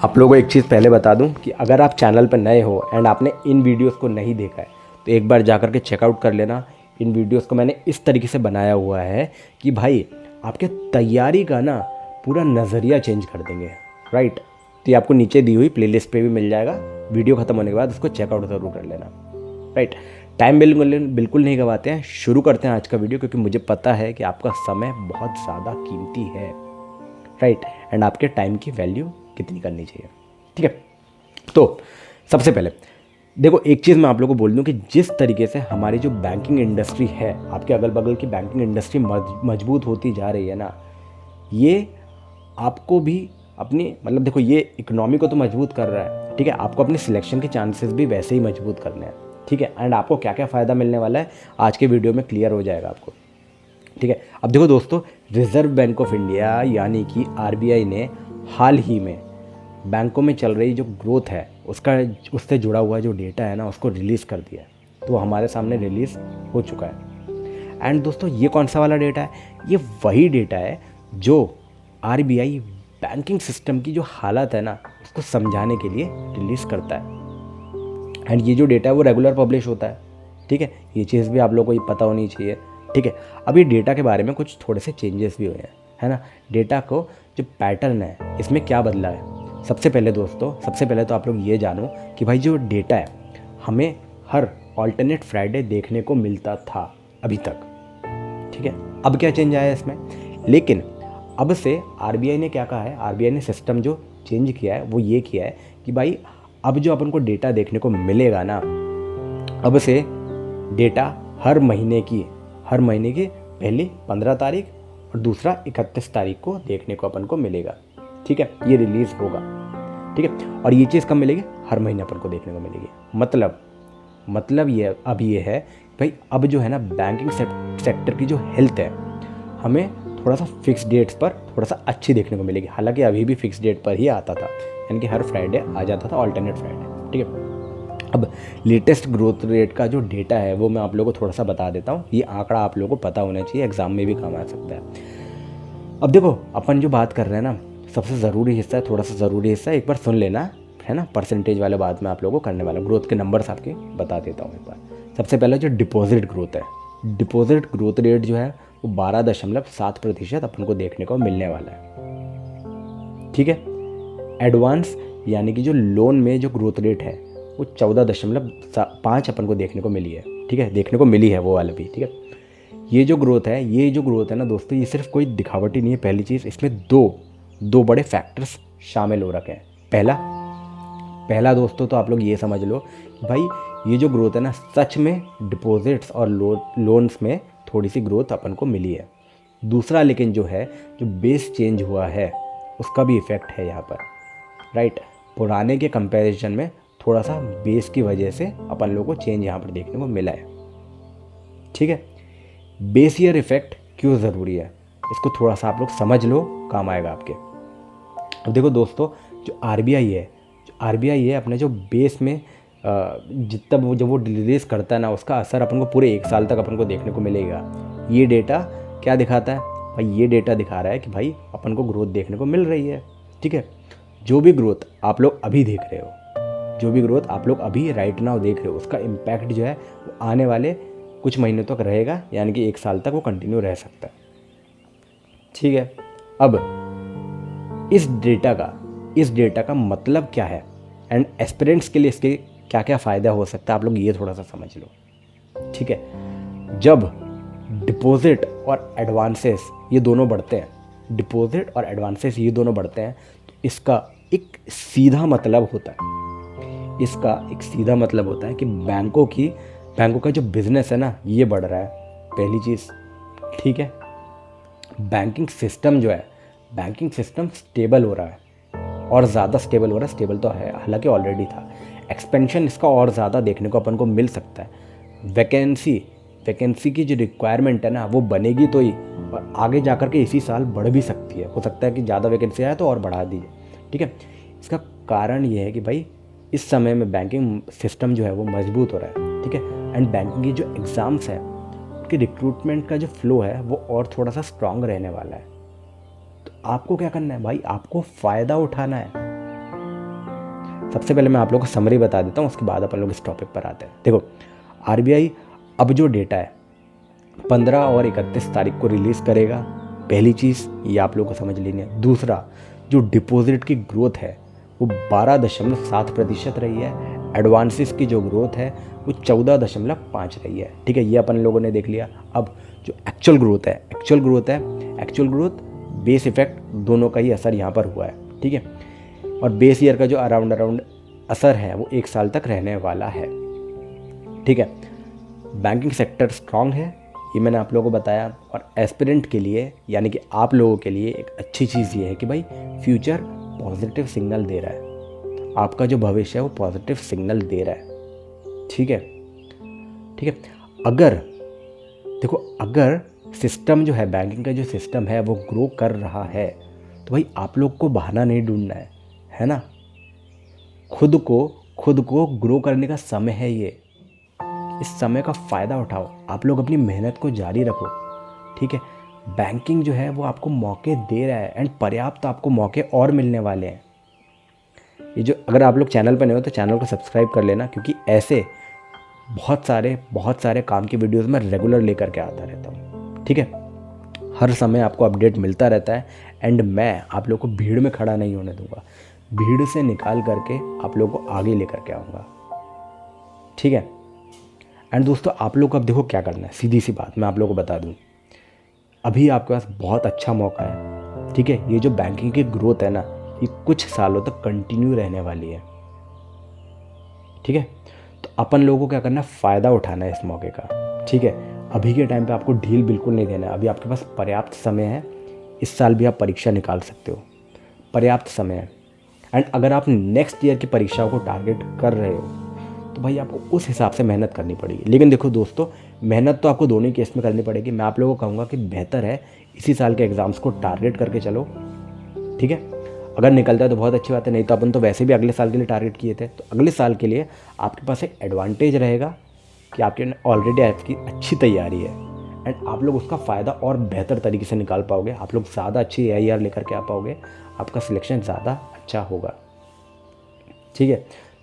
आप लोगों को एक चीज़ पहले बता दूं कि अगर आप चैनल पर नए हो एंड आपने इन वीडियोस को नहीं देखा है तो एक बार जाकर के चेकआउट कर लेना। इन वीडियोस को मैंने इस तरीके से बनाया हुआ है कि भाई आपके तैयारी का ना पूरा नज़रिया चेंज कर देंगे, राइट। तो ये आपको नीचे दी हुई प्लेलिस्ट पे भी मिल जाएगा। वीडियो ख़त्म होने के बाद उसको चेकआउट ज़रूर कर लेना, राइट। टाइम बिल्कुल नहीं गवाते हैं, शुरू करते हैं आज का वीडियो, क्योंकि मुझे पता है कि आपका समय बहुत ज़्यादा कीमती है, राइट। एंड आपके टाइम की वैल्यू कितनी करनी चाहिए, ठीक है। तो सबसे पहले देखो, एक चीज़ मैं आप लोगों को बोल दूं कि जिस तरीके से हमारी जो बैंकिंग इंडस्ट्री है, आपके अगल बगल की बैंकिंग इंडस्ट्री मजबूत होती जा रही है ना, ये आपको भी अपनी मतलब देखो ये इकोनॉमी को तो मजबूत कर रहा है, ठीक है। आपको अपने सिलेक्शन के चांसेस भी वैसे ही मजबूत करने हैं, ठीक है। एंड आपको क्या क्या फ़ायदा मिलने वाला है आज के वीडियो में क्लियर हो जाएगा आपको, ठीक है। अब देखो दोस्तों, रिजर्व बैंक ऑफ इंडिया यानी कि आरबीआई ने हाल ही में बैंकों में चल रही जो ग्रोथ है उससे जुड़ा हुआ जो डेटा है ना उसको रिलीज़ कर दिया है। तो हमारे सामने रिलीज़ हो चुका है। एंड दोस्तों ये कौन सा वाला डेटा है? ये वही डेटा है जो आरबीआई बैंकिंग सिस्टम की जो हालत है ना उसको समझाने के लिए रिलीज़ करता है। एंड ये जो डेटा है वो रेगुलर पब्लिश होता है, ठीक है। ये चीज़ भी आप लोगों को ये पता होनी चाहिए, ठीक है। अब ये डेटा के बारे में कुछ थोड़े से चेंजेस भी हुए हैं, है ना। डेटा को जो पैटर्न है इसमें क्या बदला है? सबसे पहले तो आप लोग ये जानो कि भाई जो डेटा है हमें हर ऑल्टरनेट फ्राइडे देखने को मिलता था अभी तक, ठीक है। अब क्या चेंज आया है इसमें? लेकिन अब से आरबीआई ने क्या कहा है, आरबीआई ने सिस्टम जो चेंज किया है वो ये किया है कि भाई अब जो अपन को डेटा देखने को मिलेगा ना, अब से डेटा हर महीने की पहली 15 तारीख और दूसरा 31 तारीख को देखने को अपन को मिलेगा, ठीक है। ये रिलीज़ होगा, ठीक है। और ये चीज़ कब मिलेगी? हर महीने अपन को देखने को मिलेगी। मतलब ये अब ये है भाई, अब जो है ना बैंकिंग सेक्टर की जो हेल्थ है हमें थोड़ा सा फिक्स डेट्स पर थोड़ा सा अच्छी देखने को मिलेगी। हालांकि अभी भी फिक्स डेट पर ही आता था, यानी कि हर फ्राइडे आ जाता था ऑल्टरनेट फ्राइडे, ठीक है। अब लेटेस्ट ग्रोथ रेट का जो डेटा है वो मैं आप लोगों को थोड़ा सा बता देता हूँ। ये आंकड़ा आप लोगों को पता होना चाहिए, एग्जाम में भी काम आ सकता है। अब देखो अपन जो बात कर रहे हैं ना, सबसे ज़रूरी हिस्सा है, थोड़ा सा ज़रूरी हिस्सा है, एक बार सुन लेना, है ना। परसेंटेज वाले बात मैं आप लोगों को करने वाला हूँ, ग्रोथ के नंबर्स आपके बता देता हूँ एक बार। सबसे पहले जो डिपॉजिट ग्रोथ है, डिपॉजिट ग्रोथ रेट जो है वो 12.7% अपन को देखने को मिलने वाला है, ठीक है। एडवांस यानी कि जो लोन में जो ग्रोथ रेट है वो 14.5 अपन को देखने को मिली है, ठीक है। देखने को मिली है वो वाला भी, ठीक है। ये जो ग्रोथ है ना दोस्तों, ये सिर्फ कोई दिखावटी नहीं है। पहली चीज़, इसमें दो बड़े फैक्टर्स शामिल हो रखे हैं। पहला दोस्तों तो आप लोग ये समझ लो कि भाई ये जो ग्रोथ है ना सच में डिपॉजिट्स और लोन्स में थोड़ी सी ग्रोथ अपन को मिली है। दूसरा लेकिन जो है जो बेस चेंज हुआ है उसका भी इफेक्ट है यहाँ पर, राइट। पुराने के कंपैरिजन में थोड़ा सा बेस की वजह से अपन लोगों को चेंज यहाँ पर देखने को मिला है, ठीक है। बेस ईयर इफेक्ट क्यों ज़रूरी है इसको थोड़ा सा आप लोग समझ लो, काम आएगा आपके। अब देखो दोस्तों, जो आरबीआई है अपने जो बेस में जितना जब वो रिलीज़ करता है ना उसका असर अपन को पूरे 1 साल तक अपन को देखने को मिलेगा। ये डेटा क्या दिखाता है भाई? ये डेटा दिखा रहा है कि भाई अपन को ग्रोथ देखने को मिल रही है, ठीक है। जो भी ग्रोथ आप लोग अभी देख रहे हो, जो भी ग्रोथ आप लोग अभी राइट नाउ देख रहे हो, उसका इम्पैक्ट जो है वो आने वाले कुछ महीनों तक रहेगा, यानी कि 1 साल तक वो कंटिन्यू रह सकता है, ठीक है। अब इस डेटा का मतलब क्या है एंड एस्पिरेंट्स के लिए इसके क्या क्या फ़ायदा हो सकता है, आप लोग ये थोड़ा सा समझ लो, ठीक है। जब डिपॉजिट और एडवांसेस ये दोनों बढ़ते हैं, तो इसका एक सीधा मतलब होता है कि बैंकों का जो बिजनेस है ना ये बढ़ रहा है, पहली चीज़, ठीक है। बैंकिंग सिस्टम स्टेबल हो रहा है और ज़्यादा स्टेबल हो रहा है। स्टेबल तो है, हालांकि ऑलरेडी था। एक्सपेंशन इसका और ज़्यादा देखने को अपन को मिल सकता है। वैकेंसी की जो रिक्वायरमेंट है ना वो बनेगी तो ही, और आगे जाकर के इसी साल बढ़ भी सकती है। हो सकता है कि ज़्यादा वैकेंसी आए तो और बढ़ा दीजिए, ठीक है। इसका कारण ये है कि भाई इस समय में बैंकिंग सिस्टम जो है वो मजबूत हो रहा है, ठीक है। एंड बैंकिंग की जो एग्ज़ाम्स है उनकी रिक्रूटमेंट का जो फ्लो है वो और थोड़ा सा स्ट्रांग रहने वाला है। तो आपको क्या करना है भाई? आपको फ़ायदा उठाना है, सबसे पहले मैं आप लोगों को समरी बता देता हूँ, उसके बाद अपन लोग इस टॉपिक पर आते हैं। देखो, आरबीआई अब जो डेटा है 15 और 31 तारीख को रिलीज़ करेगा। पहली चीज़ ये आप लोगों को समझ लेनी है। दूसरा, जो डिपॉजिट की ग्रोथ है वो 12.7% रही है। एडवांसेस की जो ग्रोथ है वो 14.5 रही है। ठीक है, ये अपन लोगों ने देख लिया। अब जो एक्चुअल ग्रोथ बेस इफेक्ट दोनों का ही असर यहाँ पर हुआ है। ठीक है, और बेस ईयर का जो अराउंड असर है वो 1 साल तक रहने वाला है। ठीक है, बैंकिंग सेक्टर स्ट्रांग है, ये मैंने आप लोगों को बताया। और एस्पिरेंट के लिए यानी कि आप लोगों के लिए एक अच्छी चीज़ ये है कि भाई फ्यूचर पॉजिटिव सिग्नल दे रहा है, आपका जो भविष्य है वो पॉजिटिव सिग्नल दे रहा है। ठीक है, अगर सिस्टम जो है, बैंकिंग का जो सिस्टम है वो ग्रो कर रहा है तो भाई आप लोग को बहाना नहीं ढूंढना है ना। खुद को ग्रो करने का समय है ये। इस समय का फ़ायदा उठाओ, आप लोग अपनी मेहनत को जारी रखो। ठीक है, बैंकिंग जो है वो आपको मौके दे रहा है एंड पर्याप्त आपको मौके और मिलने वाले हैं। ये जो, अगर आप लोग चैनल पर नहीं हो तो चैनल को सब्सक्राइब कर लेना, क्योंकि ऐसे बहुत सारे काम की वीडियोस मैं रेगुलर लेकर के आता रहता हूँ। ठीक है, हर समय आपको अपडेट मिलता रहता है एंड मैं आप लोग को भीड़ में खड़ा नहीं होने दूंगा, भीड़ से निकाल करके आप लोगों को आगे लेकर के आऊँगा। ठीक है, एंड दोस्तों आप लोग को अब देखो क्या करना है। सीधी सी बात मैं आप लोगों को बता दूँ, अभी आपके पास बहुत अच्छा मौका है। ठीक है, ये जो बैंकिंग की ग्रोथ है ना, ये कुछ सालों तक कंटिन्यू रहने वाली है। ठीक है, तो अपन लोगों को क्या करना है, फ़ायदा उठाना है इस मौके का। ठीक है, अभी के टाइम पे आपको ढील बिल्कुल नहीं देना है। अभी आपके पास पर्याप्त समय है, इस साल भी आप परीक्षा निकाल सकते हो, पर्याप्त समय है। एंड अगर आप नेक्स्ट ईयर की परीक्षाओं को टारगेट कर रहे हो तो भाई आपको उस हिसाब से मेहनत करनी पड़ेगी। लेकिन देखो दोस्तों, मेहनत तो आपको दोनों ही केस में करनी पड़ेगी। मैं आप लोगों को कहूँगा कि बेहतर है इसी साल के एग्ज़ाम्स को टारगेट करके चलो। ठीक है, अगर निकलता है तो बहुत अच्छी बात है, नहीं तो अपन तो वैसे भी अगले साल के लिए टारगेट किए थे। तो अगले साल के लिए आपके पास एक एडवांटेज रहेगा कि आपके ऑलरेडी आपकी अच्छी तैयारी है एंड आप लोग उसका फ़ायदा और बेहतर तरीके से निकाल पाओगे। आप लोग ज़्यादा अच्छी AIR लेकर के आ पाओगे, आपका सिलेक्शन ज़्यादा अच्छा होगा। ठीक है,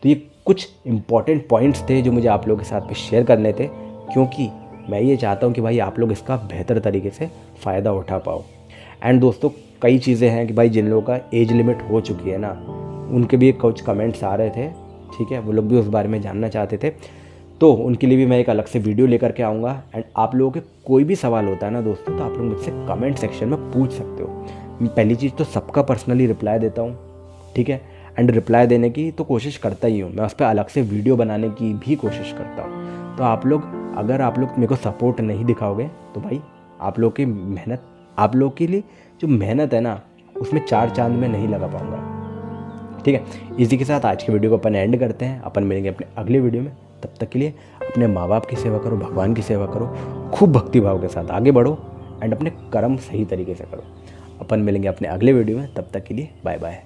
तो ये कुछ इंपॉर्टेंट पॉइंट्स थे जो मुझे आप लोगों के साथ में शेयर करने थे, क्योंकि मैं ये चाहता हूँ कि भाई आप लोग इसका बेहतर तरीके से फ़ायदा उठा पाओ। एंड दोस्तों, कई चीज़ें हैं कि भाई जिन लोगों का एज लिमिट हो चुकी है ना, उनके भी कुछ कमेंट्स आ रहे थे। ठीक है, वो लोग भी उस बारे में जानना चाहते थे, तो उनके लिए भी मैं एक अलग से वीडियो लेकर के आऊँगा। एंड आप लोगों के कोई भी सवाल होता है ना दोस्तों, तो आप लोग मुझसे कमेंट सेक्शन में पूछ सकते हो। मैं पहली चीज़ तो सबका पर्सनली रिप्लाई देता हूँ। ठीक है, एंड रिप्लाई देने की तो कोशिश करता ही हूँ, मैं उस पर अलग से वीडियो बनाने की भी कोशिश करता हूँ। तो आप लोग, अगर आप लोग मेरे को सपोर्ट नहीं दिखाओगे तो भाई आप लोग की मेहनत, आप लोग के लिए जो मेहनत है ना, उसमें 4 चांद में नहीं लगा पाऊँगा। ठीक है, इसी के साथ आज की वीडियो को अपन एंड करते हैं। अपन मिलेंगे अपने अगले वीडियो में। तब तक के लिए अपने माँ बाप की सेवा करो, भगवान की सेवा करो, खूब भक्तिभाव के साथ आगे बढ़ो एंड अपने कर्म सही तरीके से करो। अपन मिलेंगे अपने अगले वीडियो में, तब तक के लिए बाय बाय।